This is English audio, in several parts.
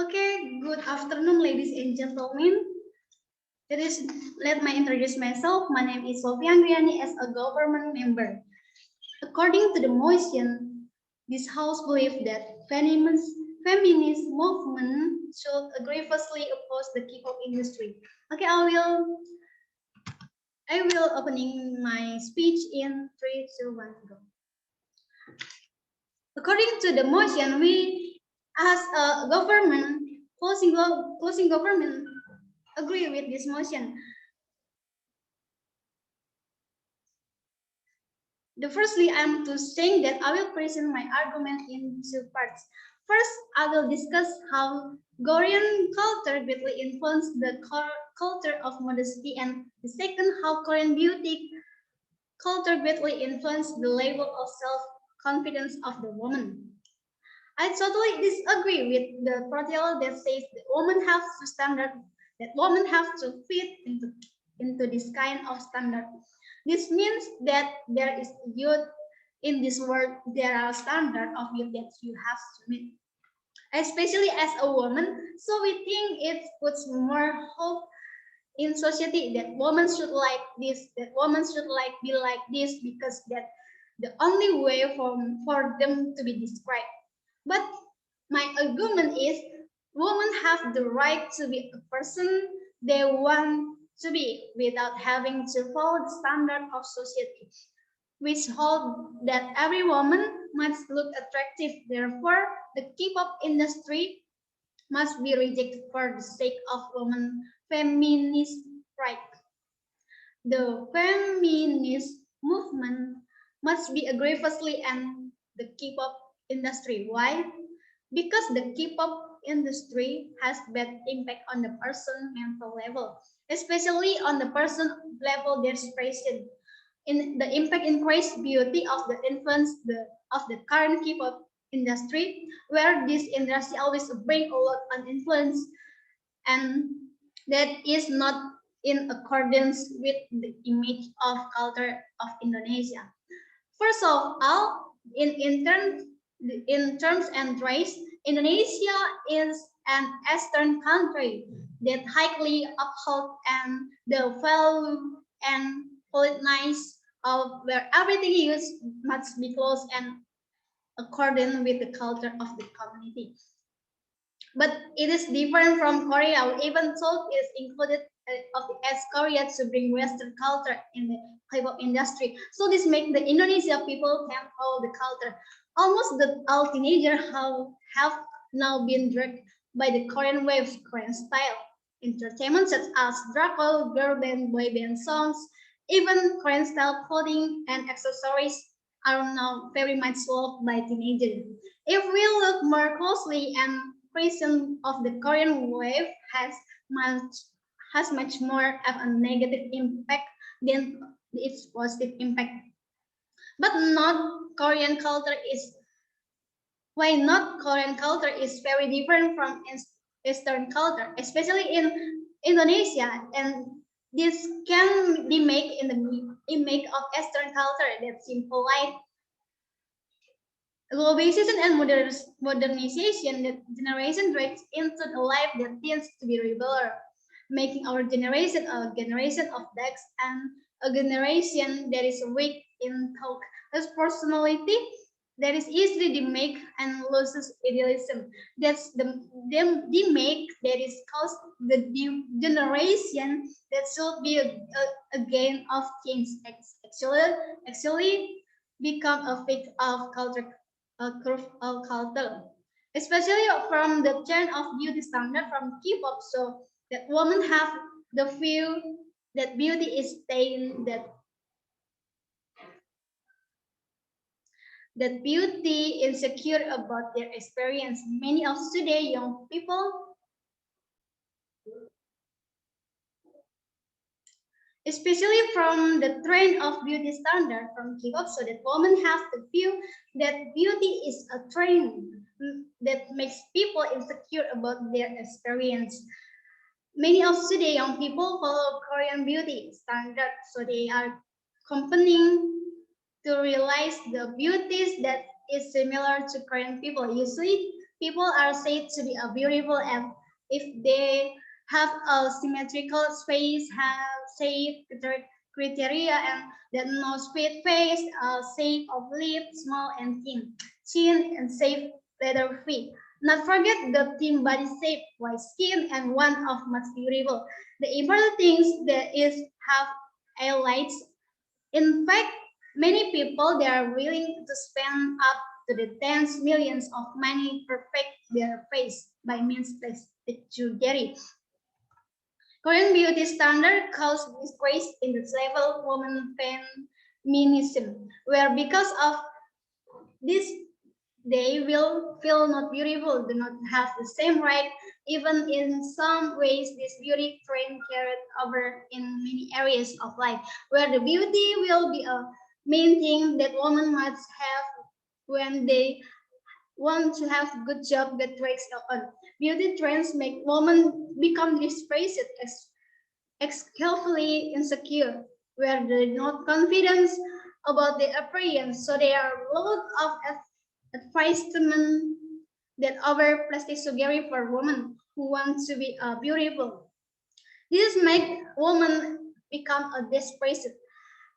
Okay, good afternoon, ladies and gentlemen. Let us let me introduce myself. My name is Sofian Griani as a government member. According to the motion, this house believes that feminist movement should aggressively oppose the K-pop industry. Okay, I will opening my speech in 3, 2, 1, go. According to the motion, we as a government closing government agree with this motion. The firstly, I'm to saying that I will present my argument in two parts. First, I will discuss how Korean culture greatly influenced the culture of modesty, and the second, how Korean beauty culture greatly influenced the level of self-confidence of the woman. I totally disagree with the portrayal that says that women have to standard, that women have to fit into this kind of standard. This means that there is youth in this world, there are standards of youth that you have to meet, especially as a woman. So we think it puts more hope in society that women should like this, that women should like be like this, because that the only way for them to be described. But my argument is women have the right to be a person they want to be without having to follow the standard of society, which hold that every woman must look attractive. Therefore, the K-pop industry must be rejected for the sake of women feminist right. The feminist movement must be aggressively and the K-pop industry. Why? Because the K-pop industry has bad impact on the person mental level, especially on the person level their expression. In the impact increase beauty of the influence of the current K-pop industry, where this industry always bring a lot of influence, and that is not in accordance with the image of culture of Indonesia. First of all, in terms and race, Indonesia is an Eastern country that highly uphold and the value and politeness of where everything used must be close and according with the culture of the community. But it is different from Korea. Even though it is included as Korea to bring Western culture in the K-pop industry. So this makes the Indonesia people can follow the culture. Almost the all teenagers have now been dragged by the Korean waves, Korean style. Entertainment such as drama, girl band, boy band songs, even Korean style clothing and accessories are now very much loved by teenagers. If we look more closely, and creation of the Korean wave much has much more of a negative impact than its positive impact. But not Korean culture is why not Korean culture is very different from Eastern culture, especially in Indonesia, and this can be made in the image of Eastern culture that simple life. Globalization and modernization that generation drags into a life that tends to be rebel, making our generation a generation of decks and a generation that is weak in thought. As personality that is easily demake and loses idealism. That's the make that is caused the generation that should be a gain of change. Actually become a fake of culture, a curve of culture, especially from the trend of beauty standard from K-pop. So that women have the feel that beauty is staying, that beauty insecure about their experience. Many of today young people, especially from the trend of beauty standard from K-pop, so that women have the view that beauty is a trend that makes people insecure about their experience. Many of today young people follow Korean beauty standard, so they are comparing to realize the beauties that is similar to Korean people. Usually, People are said to be beautiful and if they have a symmetrical face, have safe criteria, and that no split face, shape of lip, small and thin, chin, and safe leather feet. Not forget the thin body shape, white skin, and one of much beautiful. The important things that is have highlights. In fact, many people they are willing to spend up to the tens millions of money to perfect their face by means of plastic surgery. Korean beauty standard cause disgrace in the level woman feminism, where because of this they will feel not beautiful, do not have the same right. Even in some ways, this beauty trend carried over in many areas of life, where the beauty will be a main thing that women must have when they want to have a good job that works on. Beauty trends make women become disgraced as skillfully insecure, where they not confidence about their appearance, so they are load of advisement that over plastic surgery for women who want to be beautiful. This make women become a desperate.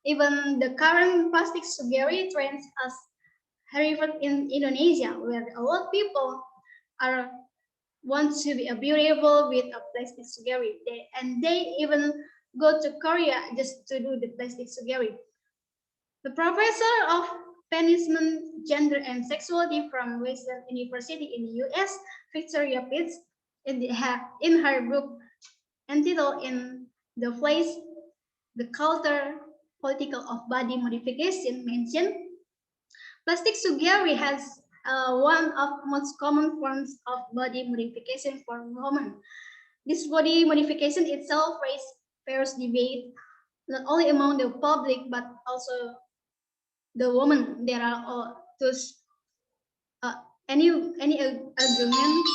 Even the current plastic surgery trends as horrific in Indonesia, where a lot of people are want to be a beautiful with a plastic surgery. And they even go to Korea just to do the plastic surgery. The professor of Feminism, Gender, and Sexuality from Western University in the US, Victoria Pitts, in her book entitled "In the Place, the Culture, Political of Body Modification," mentioned plastic surgery has one of most common forms of body modification for women. This body modification itself raises fierce debate not only among the public but also the woman. There are those uh, any argument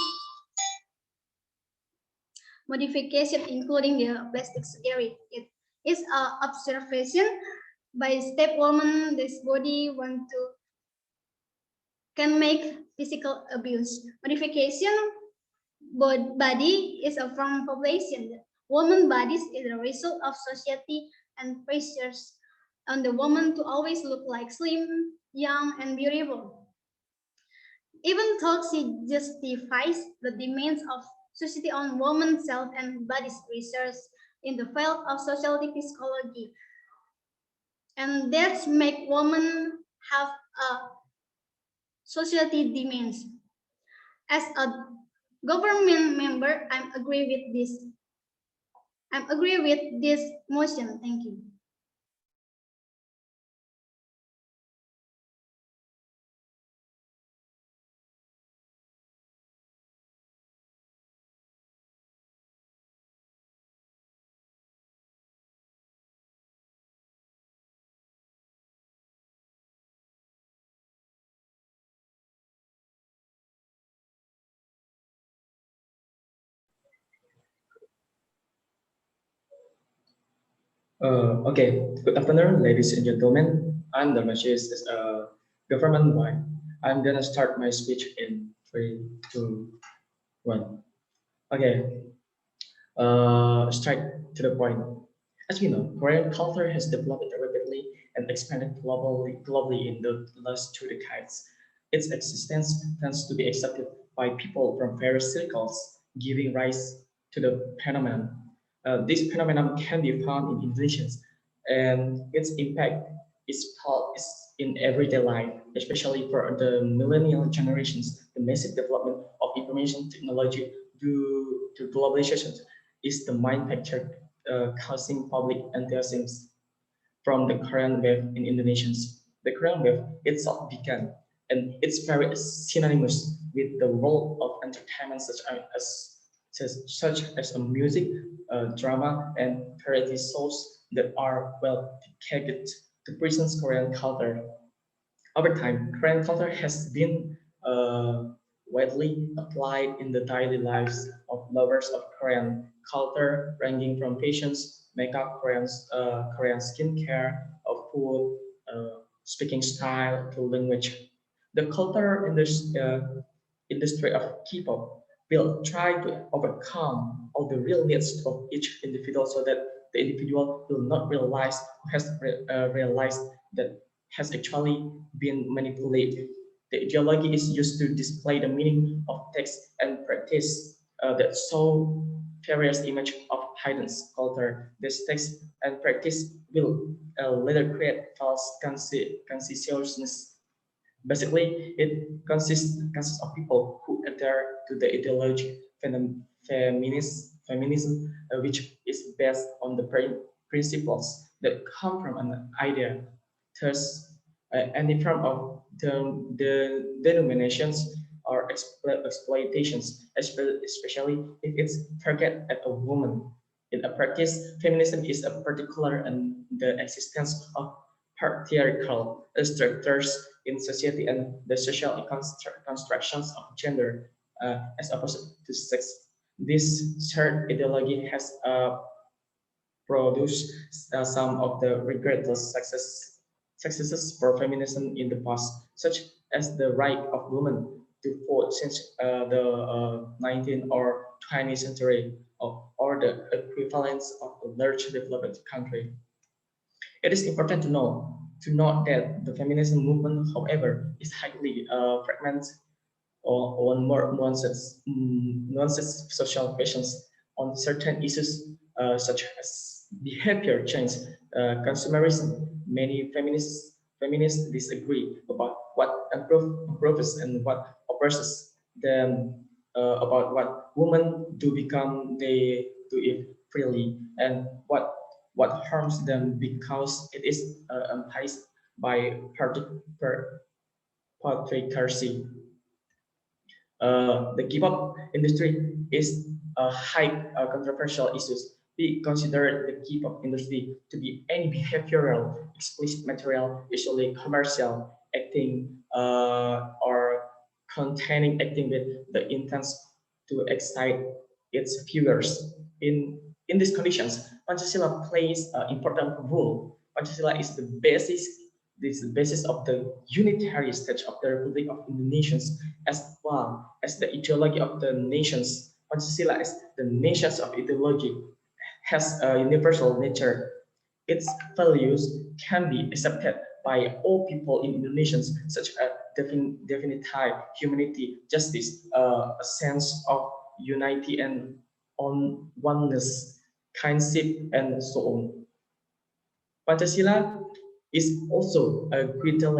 modification including the plastic surgery. It is an observation by step woman this body want to can make physical abuse. Modification body is a from population. Woman bodies is a result of society and pressures on the woman to always look like slim, young, and beautiful. Even though she justifies the demands of society on women's self and body's research in the field of sociality psychology, and that's make women have a society demands. As a government member, I'm agree with this motion. Thank you. Okay, good afternoon, ladies and gentlemen. I'm Dharmashish, government boy. I'm gonna start my speech in 3, 2, 1. Okay, straight to the point. As we know, Korean culture has developed rapidly and expanded globally in the last 2 decades. Its existence tends to be accepted by people from various circles, giving rise to the phenomenon. This phenomenon can be found in Indonesia, and its impact is felt in everyday life, especially for the millennial generations. The massive development of information technology due to globalization is the main factor causing public enthusiasm from the Korean wave in Indonesia. The Korean wave itself began, and it's very synonymous with the role of entertainment such as a music, drama, and variety shows that are well dedicated to present Korean culture. Over time, Korean culture has been widely applied in the daily lives of lovers of Korean culture, ranging from fashions, makeup, Korean skincare, of food, speaking style to language. The culture industry of K-pop will try to overcome all the real needs of each individual so that the individual will not realize has realized that has actually been manipulated. The ideology is used to display the meaning of text and practice that show various image of hidden culture. This text and practice will later create false consciousness. Basically, it consists of people who adhere to the ideology feminism, which is based on the principles that come from an idea. Thus, any form of the denominations or exploitations, especially if it's targeted at a woman. In a practice, feminism is a particular and the existence of patriarchal structures in society and the social constructions of gender as opposed to sex. This shared ideology has produced some of the regretted successes for feminism in the past, such as the right of women to vote since the 19th or 20th century, or the equivalence of a large developed country. It is important to note that the feminism movement, however, is highly fragmented on more nuances social questions on certain issues such as behavior change, consumerism. Many feminists disagree about what improves and what oppresses them, about what women do become they do it freely, and what harms them because it is imposed by patriarchy. The K-pop industry is a high controversial issue. We consider the K-pop industry to be any behavioral, explicit material, usually commercial, acting or containing acting with the intent to excite its viewers. In these conditions, Pancasila plays an important role. Pancasila is the basis this is the basis of the unitary state of the Republic of Indonesia as well as the ideology of the nations. Pancasila as the nations of ideology has a universal nature. Its values can be accepted by all people in Indonesia, such as definite humanity, justice, a sense of unity and on oneness, kindship, and so on. Pancasila is also a greater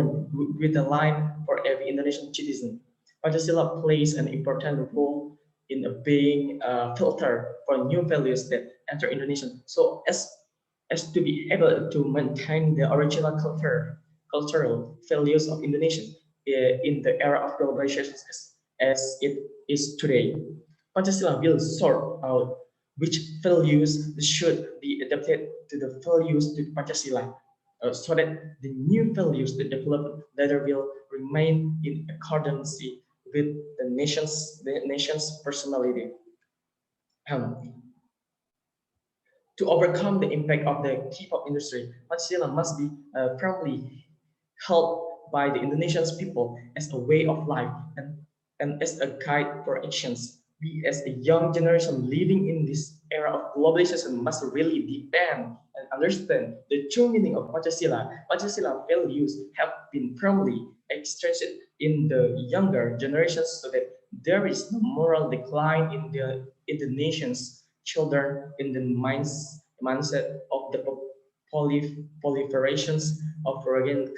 line for every Indonesian citizen. Pancasila plays an important role in being a filter for new values that enter Indonesia. So as to be able to maintain the original cultural values of Indonesia in the era of globalization as it is today. Pancasila will sort out which values should be adapted to the values to Pancasila, so that the new values that develop later will remain in accordance with the nation's personality. Um, to overcome the impact of the K-pop industry, Pancasila must be firmly held by the Indonesian people as a way of life and as a guide for actions. We, as a young generation living in this era of globalization, must really depend and understand the true meaning of Pancasila. Pancasila values have been firmly expressed in the younger generations so that there is no moral decline in the nation's children in the mindset of the proliferations of foreign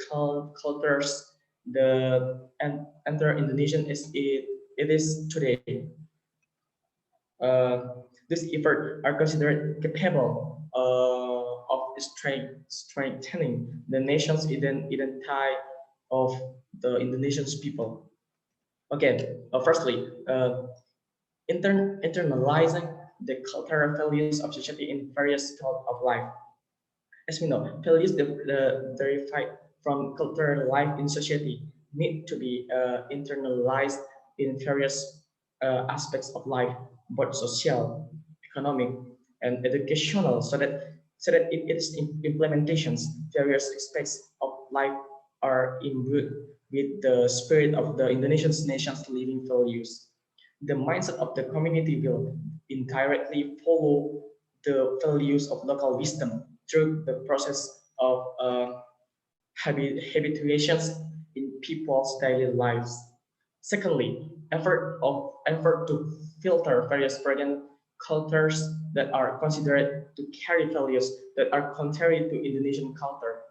cultures the enter Indonesian as it is today. These efforts are considered capable of strengthening the nation's identity of the Indonesian people. Okay, firstly, internalizing the cultural values of society in various fields of life. As we know, values derived from cultural life in society need to be internalized in various aspects of life, both social, economic, and educational, so that its implementations, various aspects of life are imbued with the spirit of the Indonesian nation's living values. The mindset of the community will indirectly follow the values of local wisdom through the process of habituations in people's daily lives. Secondly, effort to filter various foreign cultures that are considered to carry values that are contrary to Indonesian culture.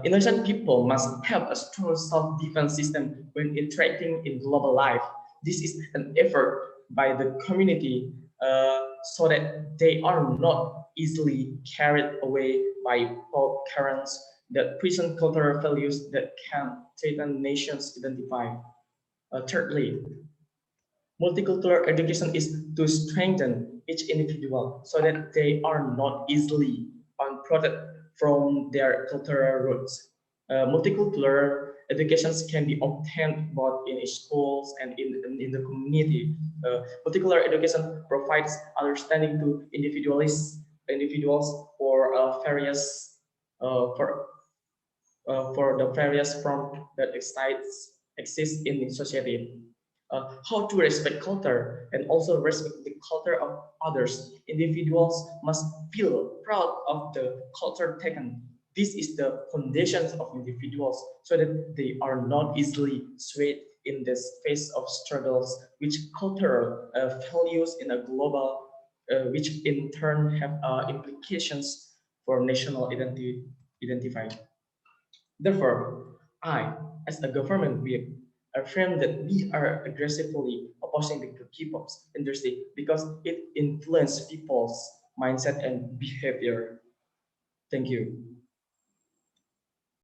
Innocent people must have a strong self-defense system when interacting in global life. This is an effort by the community so that they are not easily carried away by pop currents that present cultural values that can threaten nations identify. Thirdly, multicultural education is to strengthen each individual so that they are not easily uprooted from their cultural roots. Multicultural educations can be obtained both in schools and in the community. Multicultural education provides understanding to individuals for for the various forms that exist in the society. How to respect culture and also respect the culture of others. Individuals must feel proud of the culture taken. This is the foundations of individuals so that they are not easily swayed in this phase of struggles, which cultural values in a global, which in turn have implications for national identify. Therefore, I, as a government, we affirm that we are aggressively opposing the K-pop industry because it influences people's mindset and behavior. Thank you.